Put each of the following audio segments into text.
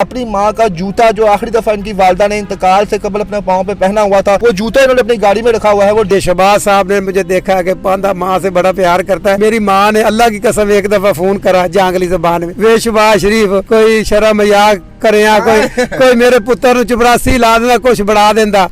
अपनी माँ का जूता जो आखिरी दफा इनकी वालदा ने इंतकाल से कबल अपने पाँव पे पहना हुआ था, वो जूता इन्होंने अपनी गाड़ी में रखा हुआ है। वो शहबाज साहब ने मुझे देखा कि पांदा माँ से बड़ा प्यार करता है। मेरी माँ ने अल्लाह की कसम एक दफा फोन करा जांगली ज़बान में, वे शहबाज शरीफ कोई शर्म मजाक करे कोई मेरे पुत्र चपरासी ला देना, कुछ बढ़ा देंदा,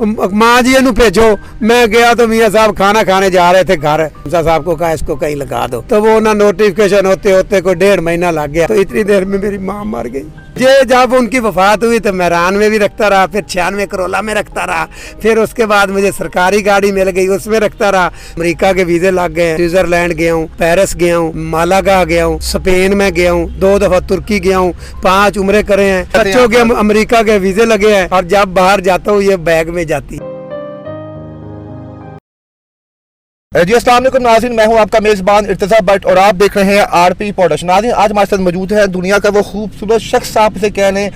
माँ जी इन्हू भेजो। मैं गया तो मियाँ साहब खाना खाने जा रहे थे घर, मियाँ साहब को कहा इसको कहीं लगा दो, तो वो ना नोटिफिकेशन होते होते कोई 1.5 महीना लग गया। तो इतनी देर में मेरी माँ मर गई। ये जब उनकी वफात हुई तो मैरान में भी रखता रहा, फिर 96 करोला में रखता रहा, फिर उसके बाद मुझे सरकारी गाड़ी मिल गई उसमें रखता रहा। अमेरिका के वीजे लग गए, स्विट्जरलैंड गया हूँ, पेरिस गया हूँ, मालागा गया हूँ, स्पेन में गया हूँ, 2 दफा तुर्की गया हूँ, 5 उम्रे करे हैं, बच्चों के अमेरिका के वीजे लगे हैं। और जब बाहर जाता हूँ ये बैग में जाती। जी अस्सलाम वालेकुम नाज़रीन, मैं हूं आपका मेज़बान इर्तिज़ा भट्ट और आप देख रहे हैं आरपी पॉडकास्ट। नाज़रीन आज हमारे साथ मौजूद है दुनिया का वो खूबसूरत शख्स आप इसे कह लें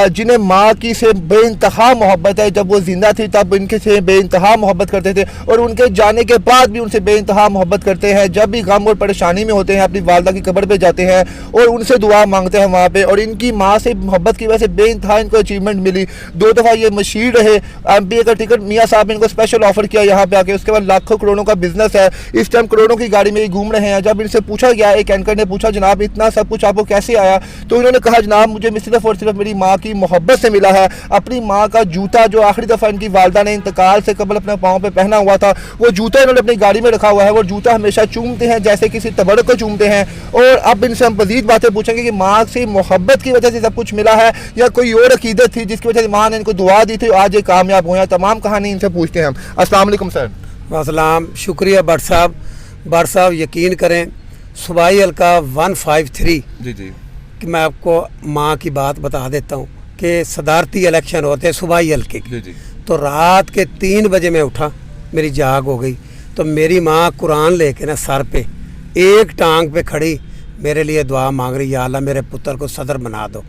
जिन्हें माँ की से बेइंतहा मोहब्बत है। जब वो जिंदा थी तब इनके से बेइंतहा मोहब्बत करते थे और उनके जाने के बाद भी उनसे बेइंतहा मोहब्बत करते हैं। जब भी गम और परेशानी में होते हैं अपनी वालदा की कब्र पर जाते हैं और उनसे दुआ मांगते हैं वहाँ पर। और इनकी माँ से मोहब्बत की वजह से बेइंतहा इनको अचीवमेंट मिली। 2 दफ़ा ये मशीर रहे, MBA का टिकट मियाँ साहब ने इनको स्पेशल ऑफर किया यहाँ पे आके। उसके बाद लाखों करोड़ों का बिजनेस है, इस टाइम करोड़ों की गाड़ी में घूम रहे हैं। जब इनसे पूछा गया, एक एंकर ने पूछा जनाब इतना सब कुछ आपको कैसे आया, तो इन्होंने कहा जनाब मुझे सिर्फ और सिर्फ मेरी माँ की मोहब्बत से मिला है। अपनी माँ का जूता जो आखिरी दफ़ा इनकी वालदा ने इंतकाल से कबल अपने पाँव पे पहना हुआ था, वो जूता इन्होंने अपनी गाड़ी में रखा हुआ है। वो जूता हमेशा चूमते हैं जैसे किसी तबरक को चूमते हैं। और अब इनसे हम मज़ीद बातें पूछेंगे कि माँ से मोहब्बत की वजह से सब कुछ मिला है या कोई और अकीदत थी जिसकी वजह से माँ ने इनको दुआ दी थी आज ये कामयाब हुए हैं। तमाम कहानी इनसे पूछते हैं हम। अस्सलाम वालेकुम सर। अस्सलाम, शुक्रिया भट्ट साहब यकीन करें सूबाई हल्का 153 जी कि मैं आपको माँ की बात बता देता हूँ कि सदारती इलेक्शन होते हैं सूबाई हल्के के। तो रात के 3 बजे मैं उठा, मेरी जाग हो गई, तो मेरी माँ कुरान लेके ना सर पे एक टांग पे खड़ी मेरे लिए दुआ मांग रही, या अल्लाह मेरे पुत्र को सदर बना दो।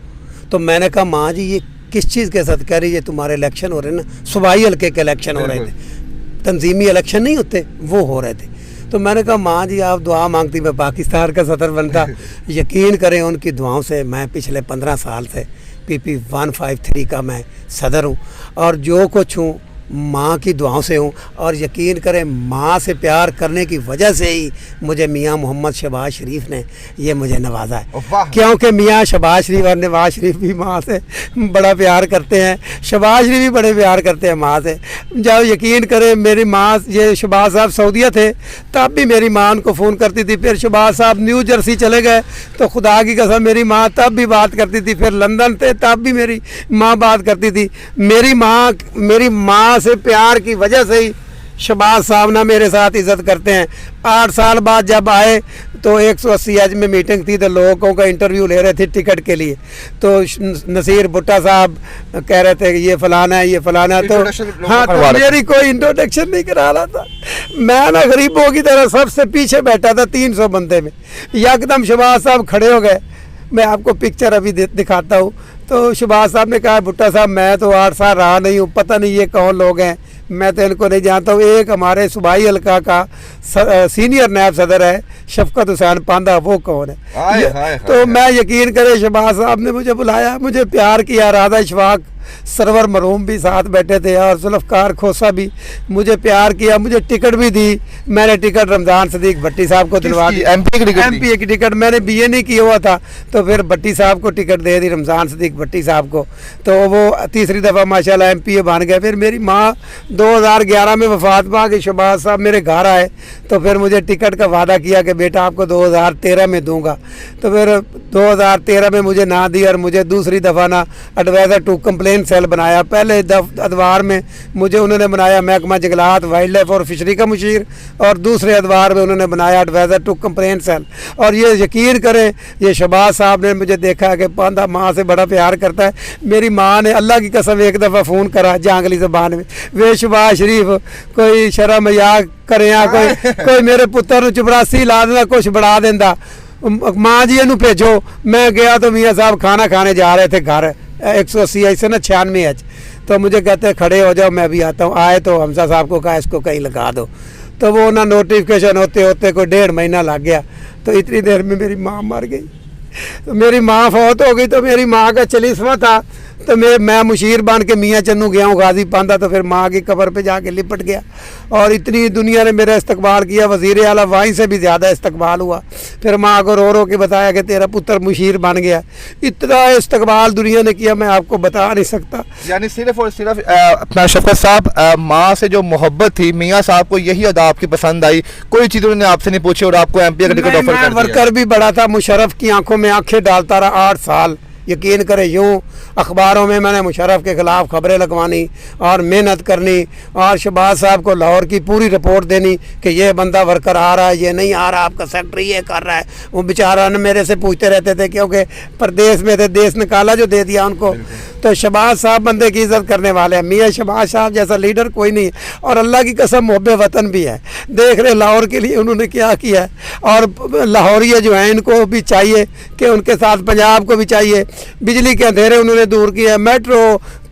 तो मैंने कहा माँ जी ये किस चीज़ के साथ कह रही है, तुम्हारे इलेक्शन हो रहे ना, सूबाई हल्के के इलेक्शन हो रहे थे, तंजीमी इलेक्शन नहीं होते वो हो रहे थे। तो मैंने कहा माँ जी आप दुआ मांगती मैं पाकिस्तान का सदर बनता। यकीन करें उनकी दुआओं से मैं पिछले 15 साल से PP 153 का मैं सदर हूँ और जो कुछ हूँ माँ की दुआओं से हूँ। और यकीन करें माँ से प्यार करने की वजह से ही मुझे मियाँ मोहम्मद शहबाज शरीफ ने ये मुझे नवाजा है, क्योंकि मियाँ शहबाज शरीफ और नवाज शरीफ भी माँ से बड़ा प्यार करते हैं, शहबाज शरीफ भी बड़े प्यार करते हैं माँ से। जब यकीन करें मेरी माँ, ये शहबाज साहब सऊदीया थे तब भी मेरी माँ उनको फ़ोन करती थी, फिर शहबाज साहब न्यू जर्सी चले गए तो खुदा की कसम मेरी माँ तब भी बात करती थी, फिर लंदन थे तब भी मेरी माँ बात करती थी। मेरी माँ से प्यार की वजह से ही शहबाज साहब ना मेरे साथ इज्जत करते हैं। 8 साल बाद जब आए तो 180 एज में मीटिंग थी तो लोगों का इंटरव्यू ले रहे थे टिकट के लिए, तो नसीर भुट्टा साहब कह रहे थे कि ये फलाना है ये फलाना है, तो हाँ तो मेरी कोई इंट्रोडक्शन नहीं करा रहा था। मैं ना गरीबों की तरह सबसे पीछे बैठा था 300 बंदे में, यकदम शहबाज साहब खड़े हो गए। मैं आपको पिक्चर अभी दिखाता हूँ। तो शहबाज साहब ने कहा भुट्टा साहब मैं तो 8 साल रहा नहीं हूँ, पता नहीं ये कौन लोग हैं, मैं तो इनको नहीं जानता हूँ। एक हमारे सूबाई हल्का का सीनियर नायब सदर है शफकत हुसैन पांदा, वो कौन है? तो मैं यकीन करें शहबाज साहब ने मुझे बुलाया, मुझे प्यार किया। राधा इशफाक सरवर मरूम भी साथ बैठे थे और जुल्फ़कार खोसा भी मुझे प्यार किया, मुझे टिकट भी दी। मैंने टिकट रमज़ान सदीक भट्टी साहब को दिलवा दी, MP की टिकट। मैंने BA नहीं किया हुआ था तो फिर भट्टी साहब को टिकट दे दी, रमज़ान सदीक भट्टी साहब को, तो वो तीसरी दफ़ा माशाल्लाह MPA बन गए। फिर मेरी माँ 2011 में वफात पा के शहबाज साहब मेरे घर आए तो फिर मुझे टिकट का वादा किया कि बेटा आपको 2013 में दूंगा, तो फिर 2013 में मुझे ना दी और मुझे दूसरी दफ़ा ना एडवाइज़र टू कंप्लेन सेल बनाया। पहले अदवार में मुझे उन्होंने बनाया महकमा जंगलात वाइल्ड लाइफ और फिशरी का मुशीर, और दूसरे अदवार में उन्होंने बनाया एडवाइज़र टू कंप्लेन सेल। और ये यकीन करें ये शहबाज साहब ने मुझे देखा कि पांदा माँ से बड़ा प्यार करता है। मेरी माँ ने अल्लाह की कसम एक दफ़ा फ़ोन करा जांगली ज़बान में, वे शहबाज शरीफ कोई शर्म मजाक करे कोई मेरे पुत्र चपरासी ला देना, कुछ बढ़ा देंदा, माँ जी इन्हू भेजो। मैं गया तो मियाँ साहब खाना खाने जा रहे थे घर 180 ऐसे ना 96 एच, तो मुझे कहते खड़े हो जाओ मैं अभी आता हूँ। आए तो हमजा साहब को कहा इसको कहीं लगा दो, तो वो ना नोटिफिकेशन होते होते कोई 1.5 महीना लग गया। तो इतनी देर में मेरी माँ मर गई। मेरी माँ फौत हो गई तो मेरी माँ का 40वां था, तो मैं मुशीर बन के मियाँ चन्नू गया हूँ गाजी पांदा, तो फिर माँ की कब्र पे जाके लिपट गया और इतनी दुनिया ने मेरा इस्तकबाल किया, वज़ीर आला वहीं से भी ज़्यादा इस्तकबाल हुआ। फिर माँ को रो रो के बताया कि तेरा पुत्र मुशीर बन गया। इतना इस्तकबाल दुनिया ने किया मैं आपको बता नहीं सकता। यानी सिर्फ और सिर्फ अपना शफकत साहब, माँ से जो मोहब्बत थी, मियाँ साहब को यही अदा आपकी पसंद आई, कोई चीज़ उन्होंने आपसे नहीं पूछी और आपको एमपी का टिकट ऑफर कर दिया। वर्कर भी बड़ा था, मुशर्रफ की आंखों में आंखें डालता रहा 8 साल। यकीन करें, यूँ अखबारों में मैंने मुशर्रफ के ख़िलाफ़ खबरें लगवानी और मेहनत करनी और शहबाज साहब को लाहौर की पूरी रिपोर्ट देनी कि ये बंदा वर्कर आ रहा है, ये नहीं आ रहा, आपका सेक्रेटरी ये कर रहा है। वो बेचारा न मेरे से पूछते रहते थे क्योंकि प्रदेश में थे, देश निकाला जो दे दिया उनको। तो शहबाज साहब बंदे की इज़्ज़त करने वाले हैं, मियाँ शहबाज साहब जैसा लीडर कोई नहीं है। और अल्लाह की कसम मुहब्बे वतन भी है। देख रहे लाहौर के लिए उन्होंने क्या किया है, और लाहौरिया जो हैं इनको भी चाहिए कि उनके साथ पंजाब को भी चाहिए। बिजली के अंधेरे उन्होंने दूर किए हैं, मेट्रो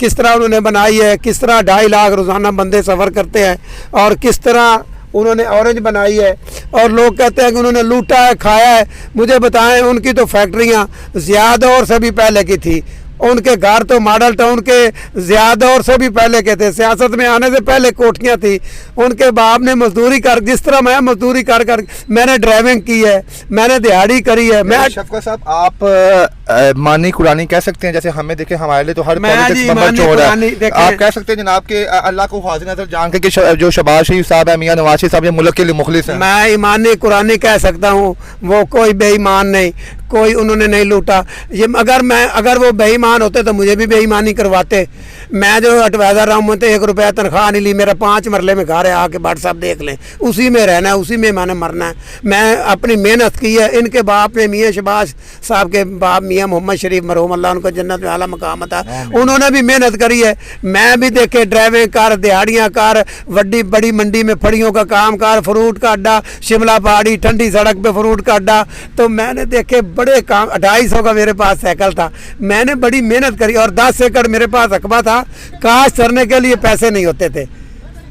किस तरह उन्होंने बनाई है, किस तरह 2.5 लाख रोज़ाना बंदे सफ़र करते हैं, और किस तरह उन्होंने ऑरेंज बनाई है। और लोग कहते हैं कि उन्होंने लूटा है, खाया है। मुझे बताएं, उनकी तो फैक्ट्रियाँ ज़ियादा और से भी पहले की थी, उनके घर तो मॉडल टाउन के ज़्यादा और से भी पहले के थे, सियासत में आने से पहले कोठियाँ थी। उनके बाप ने मजदूरी कर, जिस तरह मैं मजदूरी कर कर मैंने ड्राइविंग की है, मैंने दिहाड़ी करी है। मैं शफकत साहब, आप मानी कुरानी कह सकते हैं, जैसे हमें देखे हमारे लिए तो हर पॉलिटिक्स बंदा चोर है। आप कह सकते हैं जनाब के अल्लाह को हाजिर नजर जान के कि जो शहबाज शरीफ साहब है, मियाँ नवाज शरीफ साहब, ये मुल्क के लिए मुखलिस है। मैं ईमानी कुरानी कह सकता हूँ, वो कोई बेईमान नहीं, कोई उन्होंने नहीं लूटा। ये अगर वो बेईमान होते तो मुझे भी बेईमानी करवाते। मैं जो एडवाइज़र रहा हूँ, मुझे 1 रुपया तनख्वाह नहीं ली, मेरा 5 मरले में घर है, आके व्हाट्सअप देख लें, उसी में रहना है, उसी में मैंने मरना है। मैं अपनी मेहनत की है। इनके बाप ने, मियाँ शहबाज साहब के बाप मियाँ मोहम्मद शरीफ मरहूम, अल्लाह उनको जन्नत में आला मकाम था, उन्होंने भी मेहनत करी है। मैं भी देखे ड्राइविंग कर, दिहाड़ियाँ कर, बड़ी मंडी में फड़ियों का काम कर, फ्रूट का अड्डा, शिमला पहाड़ी ठंडी सड़क पे फ्रूट का अड्डा, तो मैंने देखे बड़े काम। 250 का मेरे पास साइकिल था, मैंने बड़ी मेहनत करी। और 10 एकड़ मेरे पास रकबा था, काश करने के लिए पैसे नहीं होते थे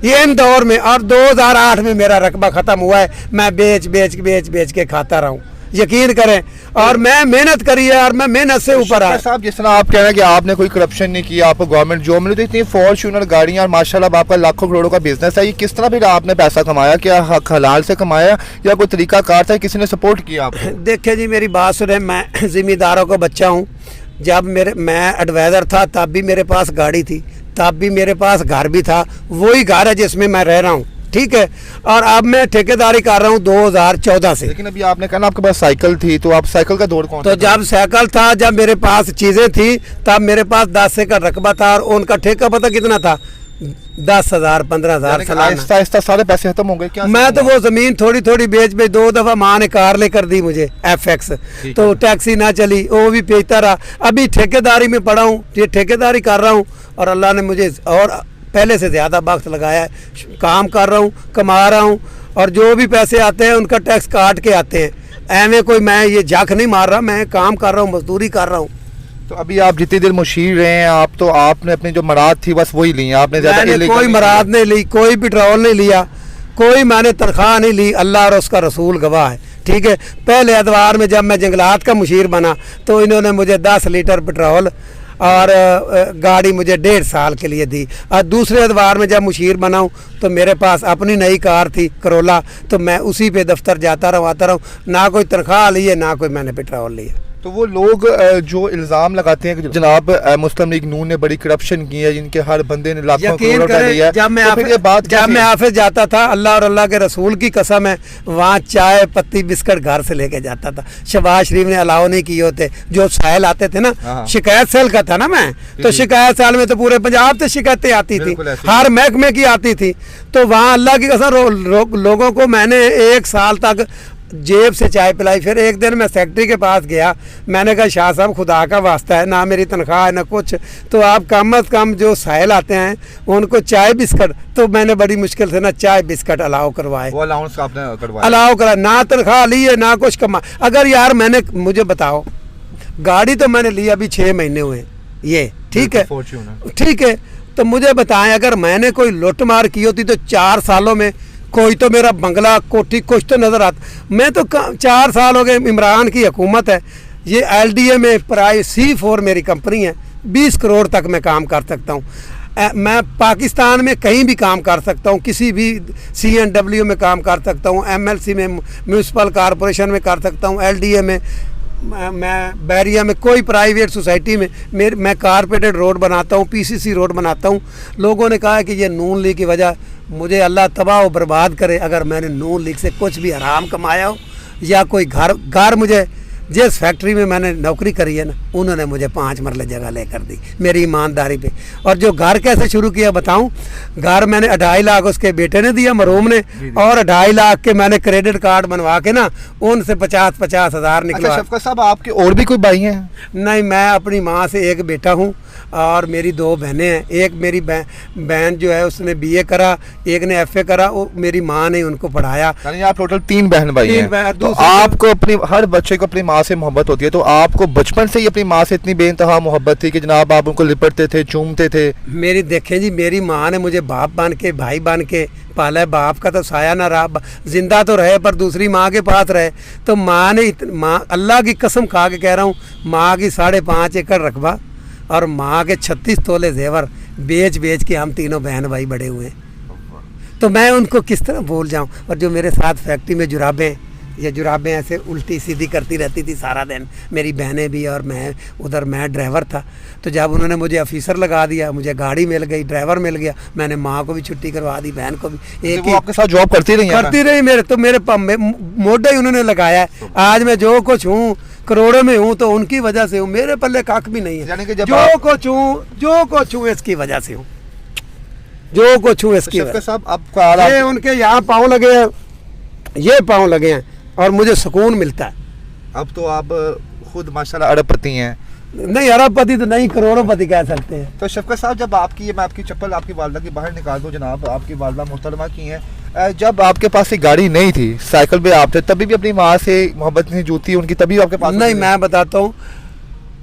ये इन दौर में। और 2008 में मेरा रकबा ख़त्म हुआ है, मैं बेच के खाता रहा हूँ, यकीन करें। और मैं मेहनत करी है और मैं मेहनत से ऊपर आया। साहब, जिस तरह आप कह रहे हैं कि आपने कोई करप्शन नहीं किया, आपको गवर्नमेंट जॉब मिली, तो इतनी फॉर्च्यूनर गाड़ियाँ और माशाल्लाह आपका लाखों करोड़ों का बिजनेस है, ये किस तरह फिर आपने पैसा कमाया? क्या हक हलाल से कमाया या कोई तरीका कार था, किसी ने सपोर्ट किया आपको? देखिए जी, मेरी बात सुने, मैं जिम्मेदारों का बच्चा हूँ। जब मैं एडवाइज़र था तब भी मेरे पास गाड़ी थी, तब भी मेरे पास घर भी था, वही घर है जिसमें मैं रह रहा हूँ, ठीक है। और अब मैं ठेकेदारी कर रहा हूँ 2014 से। लेकिन अभी आपने कहा ना आपके पास साइकिल थी, तो आप साइकिल का दौर कौन सा? तो जब साइकिल था, जब मेरे पास चीज़ें थी, तब मेरे पास 10 एकड़ रकबा था और उनका ठेका पता कितना था? 10,000 15,000 सालाना। आहिस्ता आहिस्ता सारे पैसे खत्म हो गए क्या? मैं तो वो ज़मीन थोड़ी थोड़ी बेच 2 दफ़ा माँ ने कार लेकर दी मुझे, FX, तो टैक्सी ना चली, वो भी बेचता रहा। अभी ठेकेदारी में पड़ा हूँ, ये ठेकेदारी कर रहा हूँ और अल्लाह ने मुझे और पहले से ज़्यादा वक्त लगाया है। काम कर रहा हूँ, कमा रहा हूँ, और जो भी पैसे आते हैं उनका टैक्स काट के आते हैं। ऐਵੇਂ कोई मैं ये जाक नहीं मार रहा, मैं काम कर रहा हूँ, मजदूरी कर रहा हूँ। तो अभी आप जितनी देर मुशीर रहे हैं, आप तो आपने अपनी जो मराद थी बस वही ली है, आपने मैंने कोई मराद नहीं ली, कोई पेट्रोल नहीं लिया, कोई मैंने तनख्वाह नहीं ली, अल्लाह और उसका रसूल गवाह है, ठीक है। पहले अदवार में जब मैं जंगलात का मुशीर बना तो इन्होंने मुझे 10 लीटर पेट्रोल और गाड़ी मुझे 1.5 साल के लिए दी। और दूसरे अदवार में जब मुशीर बनाऊँ तो मेरे पास अपनी नई कार थी करोला, तो मैं उसी पे दफ्तर जाता रहूँ, आता रहूँ, ना कोई तनख्वाह ली है, ना कोई मैंने पेट्रोल लिया। तो वो लोग जो इल्ज़ाम लगाते हैं कि जनाब मुस्लिम लीग नून ने बड़ी करप्शन की है, जिनके हर बंदे ने लाखों करोड़ रुपया लिया है, जब मैं ऑफिस जाता था, अल्लाह और अल्लाह के रसूल की कसम है, वहाँ चाय पत्ती बिस्किट घर से लेके जाता था। शहबाज शरीफ ने अलाउ नहीं किए होते। जो साहिल आते थे ना, शिकायत सेल का था ना मैं, तो शिकायत सेल में तो पूरे पंजाब से शिकायतें आती थी, हर महकमे की आती थी। तो वहाँ अल्लाह की कसम लोगों को मैंने 1 साल तक जेब से चाय पिलाई। फिर एक दिन मैं सेक्रेटरी के पास गया, मैंने कहा शाह साहब खुदा का वास्ता है, ना मेरी तनख्वाह है ना कुछ, तो आप कम अज़ कम जो साहिल आते हैं उनको चाय बिस्किट, तो मैंने बड़ी मुश्किल से ना चाय बिस्किट अलाउ करवाए। वो अलाउंस आपने करवाया? अलाउ करा, ना तनख्वाह ली है ना कुछ कमा। अगर यार मैंने, मुझे बताओ, गाड़ी तो मैंने ली अभी 6 महीने हुए ये, ठीक है, ठीक है, तो मुझे बताएं अगर मैंने कोई लुट मार की होती तो 4 सालों में कोई तो मेरा बंगला कोठी कुछ तो नज़र आता। मैं तो 4 साल हो गए, इमरान की हुकूमत है, ये LDA में प्राइस C4 मेरी कंपनी है, 20 करोड़ तक मैं काम कर सकता हूँ। मैं पाकिस्तान में कहीं भी काम कर सकता हूँ, किसी भी CNW में काम कर सकता हूँ, MLC में, म्यूनसिपल कॉरपोरेशन में कर सकता हूँ, LDA में, मैं बैरिया में, कोई प्राइवेट सोसाइटी में मैं कारपेटेड रोड बनाता हूँ, PCC रोड बनाता हूँ। लोगों ने कहा है कि ये नून लीग की वजह, मुझे अल्लाह तबाह और बर्बाद करे अगर मैंने नून लीग से कुछ भी हराम कमाया हो, या कोई घर मुझे, जिस फैक्ट्री में मैंने नौकरी करी है ना, उन्होंने मुझे 5 मरले जगह लेकर दी मेरी ईमानदारी पे। और जो घर कैसे शुरू किया बताऊं, घर मैंने 2.5 लाख उसके बेटे ने दिया, मरूम ने, और 2.5 लाख के मैंने क्रेडिट कार्ड बनवा के ना उनसे 50-50 हज़ार निकला। अच्छा शफकत साहब, आपके और भी कोई भाई हैं? नहीं, मैं अपनी माँ से एक बेटा हूँ और मेरी 2 बहनें हैं। एक मेरी बहन जो है उसने BA करा, एक ने FA करा, वो मेरी माँ ने उनको पढ़ाया। यानी आप टोटल 3 बहन भाई हैं। तो आपको अपनी, हर बच्चे को अपनी माँ से मोहब्बत होती है, तो आपको बचपन से ही अपनी माँ से इतनी बेइंतहा मोहब्बत थी कि जनाब आप उनको लिपटते थे, चूमते थे? मेरी देखें जी, मेरी माँ ने मुझे बाप बन के, भाई बन के पाला है। बाप का तो साया ना रहा, जिंदा तो रहे पर दूसरी माँ के पास रहे। तो माँ ने माँ, अल्लाह की कसम खा के कह रहा हूँ, माँ की 5.5 एकड़ रकबा और माँ के 36 तोले जेवर बेच के हम तीनों बहन भाई बड़े हुए हैं। तो मैं उनको किस तरह भूल जाऊं। और जो मेरे साथ फैक्ट्री में जुराबें ऐसे उल्टी सीधी करती रहती थी सारा दिन, मेरी बहनें भी और मैं, उधर मैं ड्राइवर था। तो जब उन्होंने मुझे ऑफिसर लगा दिया, मुझे गाड़ी मिल गई, ड्राइवर मिल गया, मैंने माँ को भी छुट्टी करवा दी, बहन को भी। एक ही आपके साथ जॉब करती रही मेरे मोढे ही उन्होंने लगाया है। आज मैं जो कुछ हूँ, करोड़ों में हूँ, तो उनकी वजह से हूँ। मेरे पल्ले काक भी नहीं है। यानी कि जो कुछ हूँ इसकी वजह से हूँ, जो कुछ हूँ इसकी वजह से। ये उनके यहाँ पाँव लगे हैं, ये पाँव लगे हैं और मुझे सुकून मिलता है। अब तो आप खुद माशाल्लाह अरबपति हैं। नहीं, अरबपति तो नहीं, करोड़ोंपति कह सकते हैं। तो शफकत साहब, जब आपकी, ये मैं आपकी चप्पल आपकी वालदा की बाहर निकाल दूं जनाब, आपकी वालदा मोहतरमा की हैं, जब आपके पास एक गाड़ी नहीं थी, साइकिल पे आप थे, तभी भी अपनी माँ से मोहब्बत नहीं जूती उनकी, तभी आपके पास? नहीं, मैं बताता हूँ,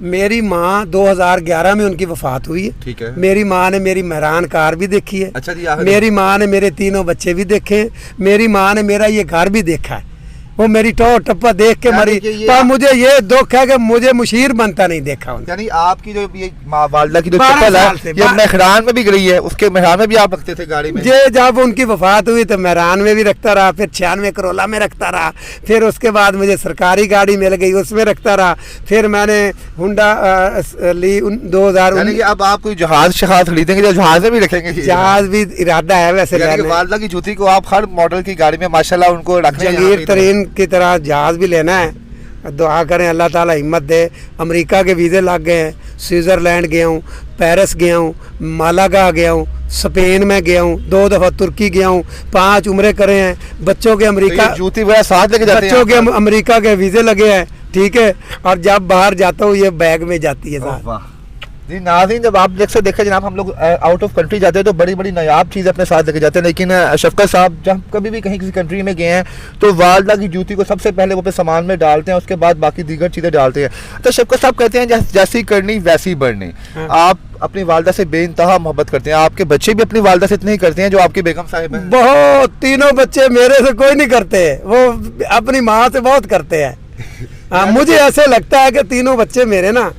मेरी माँ 2011 में उनकी वफात हुई है। ठीक है। मेरी माँ ने मेरी मेहरान कार भी देखी है। अच्छा जी। मेरी माँ ने मेरे 3 बच्चे भी देखे हैं। मेरी माँ ने मेरा ये घर भी देखा है। वो मेरी टो टप्पा देख के मरी, पर मुझे ये दुख है कि मुझे मुशीर बनता नहीं देखा उन्हें। यानी आपकी जो ये वालदा की जो चप्पल है, ये मेहरान में भी गई है, उसके मेहरान में भी आप रखते थे गाड़ी में? ये जब उनकी वफात हुई तो मेहरान में भी रखता रहा, फिर 96 करोला में रखता रहा, फिर उसके बाद मुझे सरकारी गाड़ी मिल गई, उसमें रखता रहा, फिर मैंने हुंडा ली 2000। यानी कि अब आप कोई जहाज शहाज खरीदेंगे, जो जहाज में भी रखेंगे? जहाज भी इरादा है वैसे। वालदा की जूती को आप हर मॉडल की गाड़ी में माशाल्लाह उनको रखने, जंगीर तरीन की तरह जहाज भी लेना है। दुआ करें अल्लाह ताला हिम्मत दे। अमेरिका के वीज़े लग गए हैं, स्विट्ज़रलैंड गया हूँ, पेरिस गया हूँ, मालागा गया हूँ, स्पेन में गया हूँ, 2 दफ़ा तुर्की गया हूँ, 5 उम्रे करे हैं। बच्चों के अमेरिका, तो जूती वगैरह साथ लेके जाते हैं? बच्चों के अमेरिका के वीज़े लगे हैं, ठीक है। और जब बाहर जाता हूँ ये बैग में जाती है साथ। जी नाज़रीन, जब आप जैसे देखें जनाब, हम लोग आउट ऑफ कंट्री जाते हैं तो बड़ी बड़ी नायाब चीज़ें अपने साथ लेके जाते हैं, लेकिन शफकत साहब जब कभी भी कहीं किसी कंट्री में गए हैं तो वालदा की जूती को सबसे पहले वो अपने सामान में डालते हैं, उसके बाद बाकी दीगर चीज़ें डालते हैं। तो शफकत साहब कहते हैं जैसी करनी वैसी बढ़नी। आप अपनी वालदा से बेइंतहा मोहब्बत करते हैं, आपके बच्चे भी अपनी वालदा से इतने ही करते हैं जो आपकी बेगम साहिब हैं? बहुत, 3 बच्चे मेरे से कोई नहीं करते, वो अपनी माँ से बहुत करते हैं। हाँ, मुझे ऐसे लगता है कि 3 बच्चे मेरे ना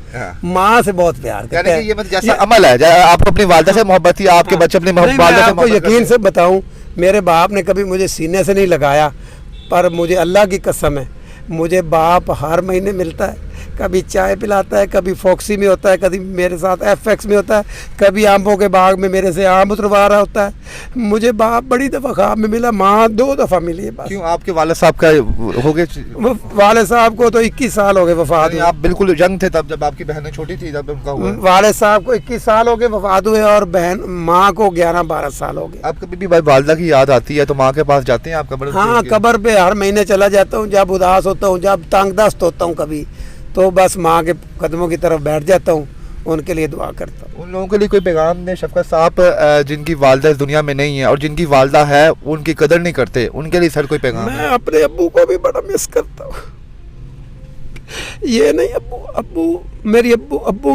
माँ से बहुत प्यार करते हैं। ये मतलब जैसा अमल है, आपको अपनी वालदा से मोहब्बत थी, आपके बच्चे अपनी वालदा से मोहब्बत। यकीन से बताऊं, मेरे बाप ने कभी मुझे सीने से नहीं लगाया, पर मुझे अल्लाह की कसम है, मुझे बाप हर महीने मिलता है। कभी चाय पिलाता है, कभी फॉक्सी में होता है, कभी मेरे साथ FX में होता है, कभी आमों के बाग में मेरे से आम उतरवा रहा होता है। मुझे बाप बड़ी दफ़ा ख्वाब में मिला, माँ 2 दफ़ा मिली है बस। क्यों, आपके वालिद साहब का हो गए? वालिद साहब को तो 21 साल हो गए वफात हुए। आप बिल्कुल यंग थे तब, जब आपकी बहनें छोटी थी जब उनका हुआ? वालिद साहब को 21 साल हो गए वफात हुए, और बहन माँ को 11-12 साल हो गए। आप कभी भी भाई वालदा की याद आती है तो माँ के पास जाते हैं आप कब्र? हाँ, कब्र पे हर महीने चला जाता हूँ, जब उदास होता हूँ, जब तंगदस्त होता हूँ कभी, तो बस माँ के कदमों की तरफ बैठ जाता हूँ, उनके लिए दुआ करता हूँ। उन लोगों के लिए कोई पैगाम दें शफकत साहब, जिनकी वालदा इस दुनिया में नहीं है और जिनकी वालदा है उनकी कदर नहीं करते, उनके लिए सर कोई पैगाम? मैं अपने अब्बू को भी बड़ा मिस करता हूँ। ये नहीं, अब्बू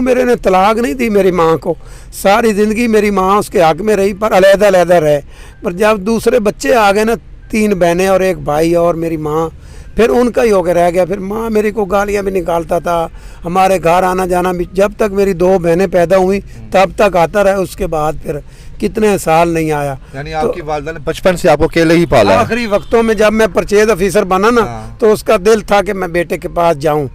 मेरे ने तलाक नहीं दी मेरी माँ को, सारी ज़िंदगी मेरी माँ उसके हक में रही, पर अलहदा रहे। पर जब दूसरे बच्चे आ गए ना, 3 बहनें और 1 भाई और मेरी माँ, फिर उनका ही होकर रह गया। फिर माँ मेरी को गालियाँ भी निकालता था, हमारे घर आना जाना भी, जब तक मेरी 2 बहनें पैदा हुई तब तक आता रहा। उसके बाद फिर कितने साल नहीं आया। यानी आपकी वालिदा ने बचपन से आपको अकेले ही पाला है। आखिरी वक्तों में जब मैं परचेज ऑफिसर बना ना, तो उसका दिल था कि मैं बेटे के पास जाऊं।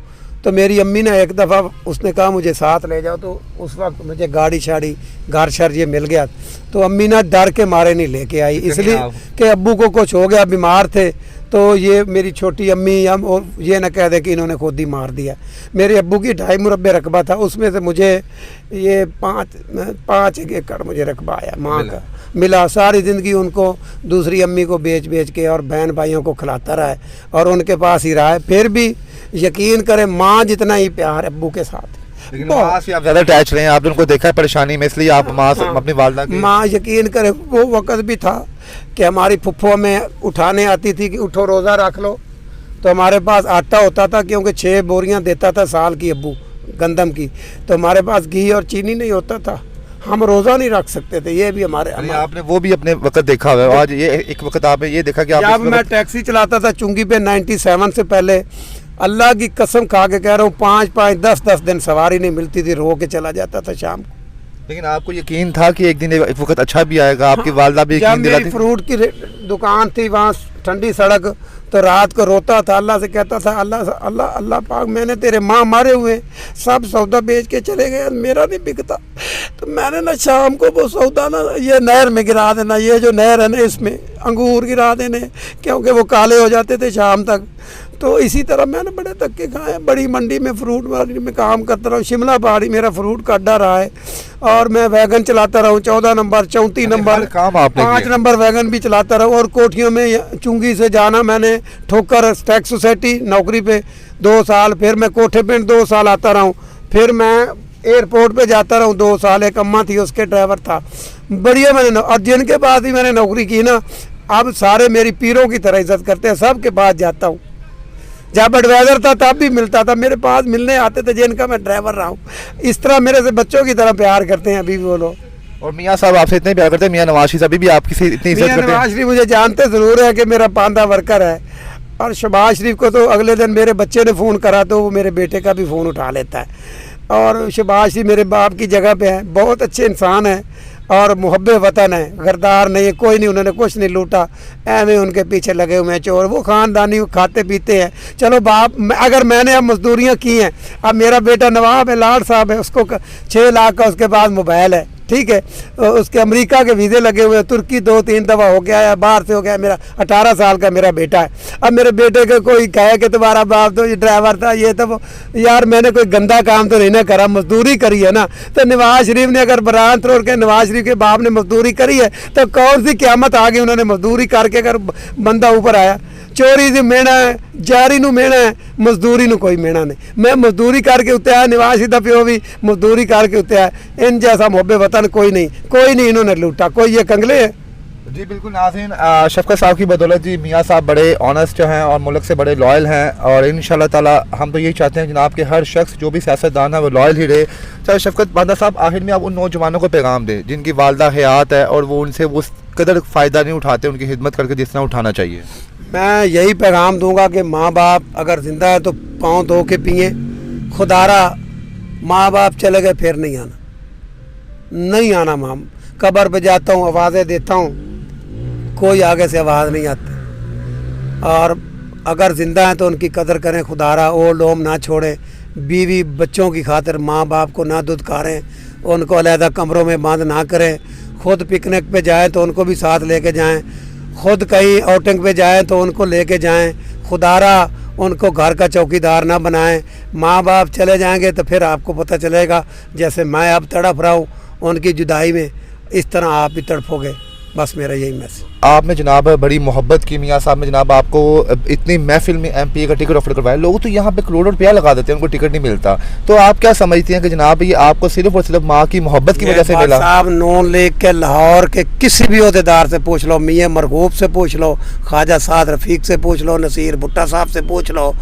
तो मेरी अम्मी ने एक दफ़ा उसने कहा मुझे साथ ले जाओ, तो उस वक्त मुझे गाड़ी शाड़ी घर शर ये मिल गया। तो अम्मी ना डर के मारे नहीं लेके आई, इसलिए कि अब्बू को कुछ हो गया, बीमार थे। तो ये मेरी छोटी अम्मी हम और ये ना कह दे कि इन्होंने खुद ही मार दिया। मेरे अब्बू की 2.5 मुरब्बे रकबा था, उसमें से मुझे ये 5 एकड़ मुझे रकबा आया माँ का मिला। सारी ज़िंदगी उनको दूसरी अम्मी को बेच बेच के और बहन भाइयों को खिलाता रहा है और उनके पास ही रहा है। फिर भी यकीन करें माँ जितना ही प्यार अब्बू के साथ है। लेकिन माँ से आप ज़्यादा अटैच रहे हैं, आपने उनको देखा है परेशानी में, इसलिए आप माँ से अपनी वालिदा की। माँ यकीन करें वो वक़्त भी था कि हमारी फुफ्फो में उठाने आती थी कि उठो रोज़ा रख लो, तो हमारे पास आटा होता था, क्योंकि 6 बोरियां देता था साल की अब्बू गंदम की, तो हमारे पास घी और चीनी नहीं होता था, हम रोज़ा नहीं रख सकते थे। ये भी हमारे आपने वो भी अपने वक्त देखा हुआ है। आज ये एक वक्त आपने ये देखा कि जब मैं टैक्सी चलाता था चुंगी पे 97 से पहले, अल्लाह की कसम खा के कह रहा हूँ 5-5 10-10 दिन सवारी नहीं मिलती थी, रो के चला जाता था शाम को। लेकिन आपको यकीन था कि एक दिन एक वक्त अच्छा भी आएगा, आपकी वालिदा भी यकीन दिलाती थी। फ्रूट की दुकान थी वहाँ ठंडी सड़क, तो रात को रोता था, अल्लाह से कहता था अल्लाह अल्लाह अल्लाह पाक मैंने तेरे माँ मारे हुए सब सौदा बेच के चले गए, मेरा नहीं बिकता, तो मैंने ना शाम को वो सौदा ना ये नहर में गिरा देना, ये जो नहर है ना इसमें अंगूर गिरा देने, क्योंकि वो काले हो जाते थे शाम तक। तो इसी तरह मैंने बड़े धक्के खाए। बड़ी मंडी में फ्रूट मंडी में काम करता रहा, शिमला पहाड़ी मेरा फ्रूट का अड्डा रहा है, और मैं वैगन चलाता रहा हूँ 14 नंबर 34 नंबर 5 नंबर वैगन भी चलाता रहा। और कोठियों में चुंगी से जाना मैंने ठोकर टैक्स सोसाइटी नौकरी पे 2 साल, फिर मैं कोठे पे 2 साल आता रहा हूँ, फिर मैं एयरपोर्ट पे जाता रहा हूँ 2 साल। एक अम्मा थी उसके ड्राइवर था, बढ़िया मैंने। और जिनके पास ही मैंने नौकरी की ना, अब सारे मेरी पीरों की तरह इज्जत करते हैं, सबके पास जाता हूँ। जब एडवाइज़र था तब भी मिलता था, मेरे पास मिलने आते थे जिनका मैं ड्राइवर रहा हूँ। इस तरह मेरे से बच्चों की तरह प्यार करते हैं अभी भी वो लोग। और मियाँ साहब आपसे इतने प्यार करते हैं, मियाँ नवाज शरीफ अभी भी आपकी से इतनी इज्जत करते हैं। नवाज शरीफ मुझे जानते ज़रूर है कि मेरा पांदा वर्कर है, और शहबाज शरीफ को तो अगले दिन मेरे बच्चे ने फ़ोन करा तो वो मेरे बेटे का भी फ़ोन उठा लेता है। और शहबाज शरीफ मेरे बाप की जगह पे है, बहुत अच्छे इंसान है और मुहब्बे वतन है, गरदार नहीं है, कोई नहीं, उन्होंने कुछ नहीं लूटा, ऐਵੇਂ उनके पीछे लगे हुए हैं चोर। वो ख़ानदानी खाते पीते हैं। चलो बाप, अगर मैंने अब मजदूरियाँ की हैं, अब मेरा बेटा नवाब है, लाड साहब है, उसको 6 लाख का उसके पास मोबाइल है, ठीक है, उसके अमेरिका के वीज़े लगे हुए हैं, तुर्की 2-3 दफ़ा हो गया है, बाहर से हो गया। मेरा 18 साल का मेरा बेटा है। अब मेरे बेटे के कोई कहे कि तुम्हारा बाप तो ये ड्राइवर था, ये तो वो, यार मैंने कोई गंदा काम तो नहीं ना करा, मजदूरी करी है ना। तो नवाज शरीफ ने अगर बरान तोड़ के नवाज शरीफ के बाप ने मजदूरी करी है, तो कौन सी क़यामत आ गई उन्होंने मजदूरी करके अगर बंदा ऊपर आया। चोरी से मेहना है, जारी नू मेहना है, मजदूरी नू कोई मेहना नहीं। मैं मजदूरी करके उत्ते आया, नवाज शरीफ दा प्यो भी मजदूरी करके उत्ते आया। इन जैसा मुहब्बे वतन कोई नहीं इन्होंने लूटा, कोई ये कंगले है। जी बिल्कुल नाज़रीन, शफ़क़त साहब की बदौलत जी मियाँ साहब बड़े ऑनेस्ट हैं और मुल्क से बड़े लॉयल हैं, और इंशाल्लाह ताला हम तो यही चाहते हैं जनाब के हर शख्स जो भी सियासतदान है वो लॉयल ही रहे। चाहे शफ़क़त बांदा साहब, आखिर में आप उन नौजवानों को पैगाम दें जिनकी वालिदा हयात है और वो उनसे वो कदर फ़ायदा नहीं उठाते उनकी खिदमत करके जिस तरह उठाना चाहिए। मैं यही पैगाम दूंगा कि माँ बाप अगर ज़िंदा है तो पाँव धो के पिए, खुदारा माँ बाप चले गए फिर नहीं आना। माँ कब्र पे जाता हूँ, आवाज़ें देता हूँ, कोई आगे से आवाज़ नहीं आती। और अगर ज़िंदा हैं तो उनकी कदर करें, खुदारा ओल्ड होम ना छोड़ें, बीवी बच्चों की खातिर माँ बाप को ना दुदकारें, उनको अलहदा कमरों में बंद ना करें। ख़ुद पिकनिक पे जाएं तो उनको भी साथ लेके जाएं, ख़ुद कहीं आउटिंग पे जाएं तो उनको लेके जाएं। खुदारा उनको घर का चौकीदार ना बनाएं। माँ बाप चले जाएंगे तो फिर आपको पता चलेगा, जैसे मैं अब तड़प रहा हूँ उनकी जुदाई में, इस तरह आप भी तड़पोगे। बस मेरा यही मैसेज। आपने जनाब बड़ी मोहब्बत की, मियाँ साहब ने जनाब आपको इतनी महफिल में MP का टिकट ऑफर करवाया। लोग तो यहाँ पे करोड़ों रुपया लगा देते हैं, उनको टिकट नहीं मिलता। तो आप क्या समझती हैं कि जनाब ये आपको सिर्फ और सिर्फ माँ की मोहब्बत की वजह से मिला? साहब नून लीग के लाहौर के किसी भी अहदेदार से पूछ लो, मियाँ मरगूब से पूछ लो, ख्वाजा साद रफ़ीक से पूछ लो, नसीर भुट्टा साहब से पूछ लो,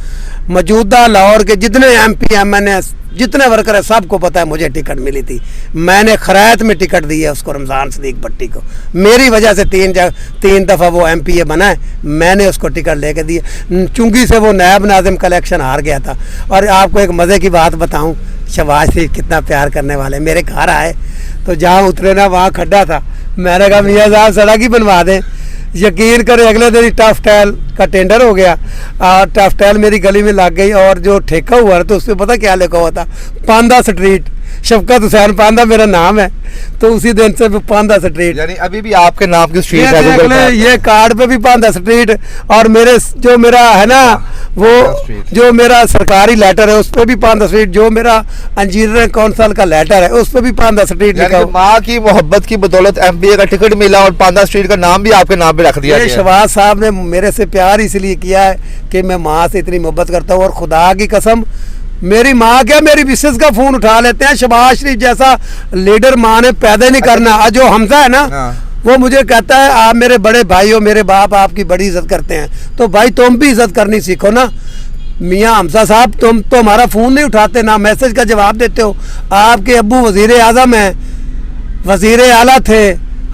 मौजूदा लाहौर के जितने MP MNA जितने वर्कर है सबको पता है मुझे टिकट मिली थी। मैंने खरायत में टिकट दी है उसको, रमज़ान सदीक भट्टी को। मेरी वजह से तीन दफ़ा वो MPA बना है, मैंने उसको टिकट लेके दी है। चुंगी से वो नायब नाज़िम का इलेक्शन हार गया था। और आपको एक मज़े की बात बताऊं, शहबाज शरीफ कितना प्यार करने वाले, मेरे घर आए तो जहाँ उतरे ना वहाँ खड्डा था। मैंने कहा मियाँ साहब सड़क ही बनवा दें। यकीन करें अगले दिन ही टफ टैल का टेंडर हो गया और टफ टैल मेरी गली में लग गई। और जो ठेका हुआ तो उस पर पता क्या लिखा हुआ था, पांदा स्ट्रीट। शफकत हुसैन पांदा मेरा नाम है, तो उसी दिन से पांदा स्ट्रीट, यानी अभी भी आपके नाम की स्ट्रीट है गूगल मैप ये कार्ड पे भी पांदा स्ट्रीट। और मेरे जो मेरा है ना वो जो मेरा सरकारी लेटर है उस पर भी पांदा स्ट्रीट, जो मेरा इंजीनियरिंग काउंसिल का लेटर है उस पर भी पांदा स्ट्रीट लिखा हुआ। माँ की मोहब्बत की बदौलत MPA का टिकट मिला और पांदा स्ट्रीट का नाम भी आपके नाम पे रख दिया गया। शहबाज साहब ने मेरे से प्यार इसलिए किया है कि मैं माँ से इतनी मोहब्बत करता हूँ। और खुदा की कसम, मेरी माँ क्या मेरी मिसेस का फोन उठा लेते हैं। शहबाज शरीफ जैसा लीडर माँ ने पैदा नहीं करना। जो हमजा है ना वो मुझे कहता है आप मेरे बड़े भाई हो, मेरे बाप आपकी बड़ी इज्जत करते हैं, तो भाई तुम भी इज्जत करनी सीखो ना। मियाँ हमजा साहब तुम तो हमारा फ़ोन नहीं उठाते, ना मैसेज का जवाब देते हो। आपके अब्बू वज़ीर आज़म हैं, वज़ीर आला थे,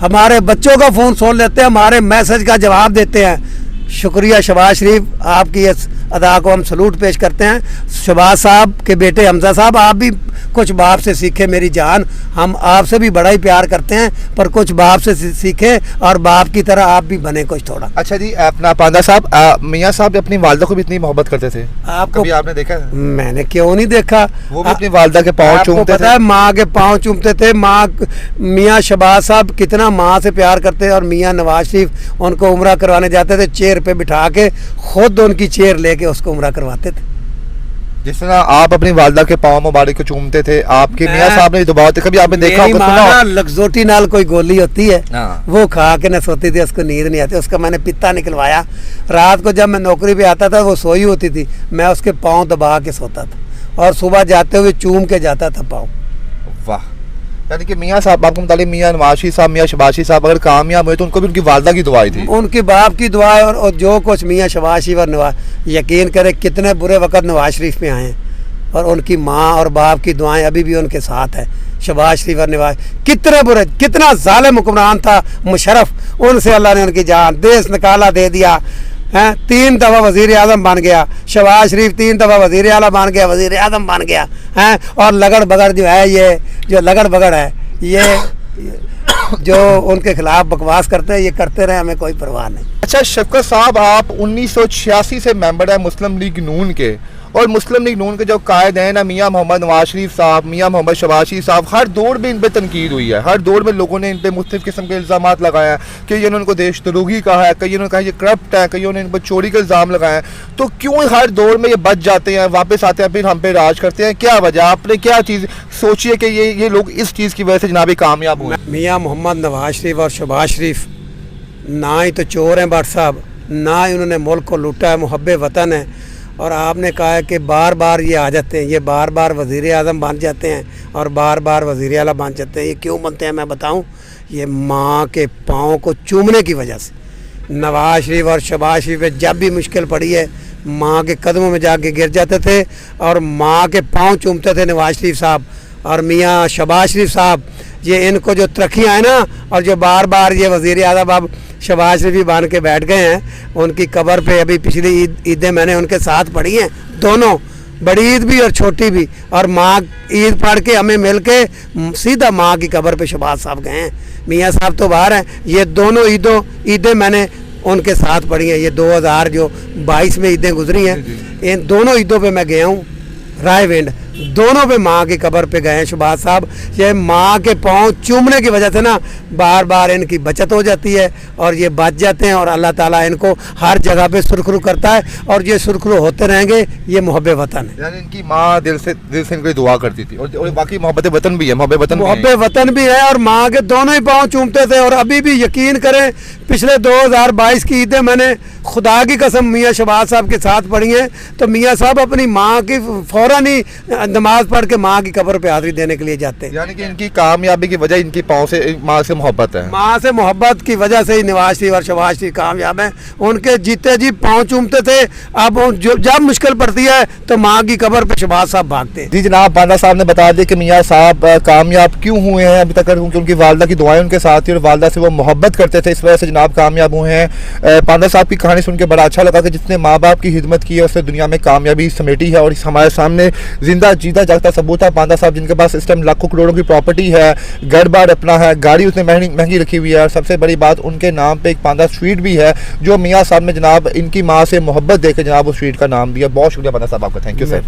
हमारे बच्चों का फ़ोन सुन लेते हैं, हमारे मैसेज का जवाब देते हैं। शुक्रिया शहबाज शरीफ, आपकी इस अदा को हम सलूट पेश करते हैं। शहबाज साहब के बेटे हमजा साहब, आप भी कुछ बाप से सीखे मेरी जान। हम आपसे भी बड़ा ही प्यार करते हैं, पर कुछ बाप से सीखे और बाप की तरह आप भी बने कुछ थोड़ा। अच्छा जी, अपना पांदा साहब, मियाँ साहब अपनी वालदा को भी इतनी मोहब्बत करते थे, आपको आपने देखा? मैंने क्यों नहीं देखा। वो भी अपनी वालदा के पाँव चूमते थे। पता है माँ के पाँव चूमते थे। माँ मियाँ शहबाज साहब कितना माँ से प्यार करते हैं। और मियाँ नवाज शरीफ उनको उम्रा करवाने जाते थे, चेयर पे बिठा के खुद उनकी चेयर लेके उसको उम्रा करवाते थे। जिस तरह आप अपनी वालदा के पाँव मुबारक को चूमते थे, आपके मियाँ साहब ने दबाव थे, कभी आपने देखा होगा? लक्सोटी नाल कोई गोली होती है वो खा के न सोती थी, उसको नींद नहीं आती। उसका मैंने पित्ता निकलवाया। रात को जब मैं नौकरी पे आता था वो सोई होती थी, मैं उसके पाँव दबा के सोता था और सुबह जाते हुए चूम के जाता था पाँव। वाह, यानी कि मियाँ साहब आपको मुतालिक मियाँ नवाज शरीफ साहब, मियाँ शहबाज शरीफ साहब अगर कामयाब हुए तो उनको भी उनकी वालदा की दुआई थी, उनके बाप की दुआ। और जो कुछ मियाँ शहबाज शरीफ और नवाज, यकीन करें कितने बुरे वक्त नवाज शरीफ में आए हैं और उनकी माँ और बाप की दुआएं अभी भी उनके साथ है। शहबाज शरीफ और नवाज कितने बुरे, कितना जालिम हुक्मरान था मुशर्रफ, उनसे अल्लाह ने उनकी जान, देश निकाला दे दिया हैं। 3 दफ़ा वज़ीर आज़म बन गया शहबाज शरीफ, 3 दफ़ा वज़ीर आला बन गया, वज़ीर आज़म बन गया हैं। और लगड़ बगड़ जो है, ये जो लगड़ बगड़ है, ये जो उनके खिलाफ बकवास करते हैं, ये करते रहे, हमें कोई परवाह नहीं। अच्छा शफकत साहब, आप 1986 से मेंबर है मुस्लिम लीग नून के, और मुस्लिम लीग नून के जो कायद हैं ना मियाँ मोहम्मद नवाज शरीफ साहब, मियाँ मोहम्मद शहबाज शरीफ साहब, हर दौर में इन पर तनकीद हुई है। हर दौर में लोगों ने इन पर मुख्तलिफ किस्म के इल्ज़ाम लगाए हैं कि ये उनको देशद्रोही कहा है, कई ने कहा ये करप्ट है, कईयों ने इन पर चोरी के इल्ज़ाम लगाए हैं। तो क्यों हर दौर में ये बच जाते हैं, वापस आते हैं, फिर हम पे राज करते हैं? क्या वजह? आपने क्या चीज़ सोची है कि ये लोग इस चीज़ की वजह से जनाबी कामयाब हुए? मियाँ मोहम्मद नवाज शरीफ और शहबाज शरीफ ना ही तो चोर हैं भट्ट साहब, ना ही उन्होंने मुल्क को लूटा है, मुहब्बे वतन है। और आपने कहा है कि बार बार ये आ जाते हैं, ये बार बार वज़ीर आज़म बन जाते हैं और बार बार वज़ीर आला बन जाते हैं। ये क्यों बनते हैं मैं बताऊं, ये माँ के पाँव को चूमने की वजह से। नवाज शरीफ और शहबाज शरीफ पे जब भी मुश्किल पड़ी है माँ के कदमों में जाके गिर जाते थे और माँ के पाँव चूमते थे नवाज शरीफ साहब और मियाँ शहबाज शरीफ साहब। ये इनको जो तरक्कियाँ हैं ना, और जो बार बार ये वज़ीर आज़म अब शहबाज शरीफ भी बांध के बैठ गए हैं, उनकी कब्र पे अभी पिछली ईदें मैंने उनके साथ पढ़ी हैं, दोनों, बड़ी ईद भी और छोटी भी। और माँ ईद पढ़ के हमें मिल के सीधा माँ की कब्र पे शहबाज साहब गए हैं। मियाँ साहब तो बाहर हैं, ये दोनों ईदें मैंने उनके साथ पढ़ी हैं। ये 2022 में ईदें गुजरी हैं, इन दोनों ईदों पे मैं गया हूँ। रायविंड दोनों पे माँ की कब्र पे गए हैं शहबाज साहब। ये माँ के पाँव चूमने की वजह से ना बार बार इनकी बचत हो जाती है और ये बच जाते हैं और अल्लाह ताला इनको हर जगह पे सुरखरू करता है और ये सुरखरू होते रहेंगे। ये मोहब्बे वतन है, यानी इनकी माँ दिल से इनको दुआ करती थी और बाकी मोहब्बत वतन भी है, मोहब्बे वतन भी है और माँ के दोनों ही पाँव चूमते थे। और अभी भी यकीन करें पिछले 2022 की ईदें मैंने खुदा की कसम मियाँ शहबाज साहब के साथ पढ़ी हैं, तो मियाँ साहब अपनी माँ की फ़ौरन ही नमाज पढ़ के माँ की कब्र पे हाजिरी देने के लिए जाते हैं। यानी कि इनकी कामयाबी की वजह इनकी पाँव से माँ से मोहब्बत है। माँ से मोहब्बत की वजह से ही नवाज शरीफ और शहबाज शरीफ कामयाब हैं। उनके जीते जी पाँव चूमते थे, अब जब मुश्किल पड़ती है तो माँ की कब्र पे शहबाज साहब भागते हैं। जी जनाब, बांदा साहब ने बता दिया कि मियाँ साहब कामयाब क्यों हुए हैं अभी तक, क्योंकि उनकी वालदा की दुआएं उनके साथ थी और वालदा से वो मोहब्बत करते थे, इस वजह से जनाब कामयाब हुए हैं। बांदा साहब की कहानी सुन के बड़ा अच्छा लगा कि जितने माँ बाप की खिदमत की है उसने दुनिया में कामयाबी समेटी है, और हमारे सामने जिंदा जीता जागता सबूत है बांदा साहब, जिनके पास इस टाइम लाखों करोड़ों की प्रॉपर्टी है, घर बार अपना है, गाड़ी उसने महंगी रखी हुई है, और सबसे बड़ी बात उनके नाम पे एक बांदा स्ट्रीट भी है जो मियाँ साहब ने जनाब इनकी माँ से मोहब्बत देकर जनाब उस स्ट्रीट का नाम दिया। बहुत शुक्रिया बांदा साहब आपका, थैंक यू सर।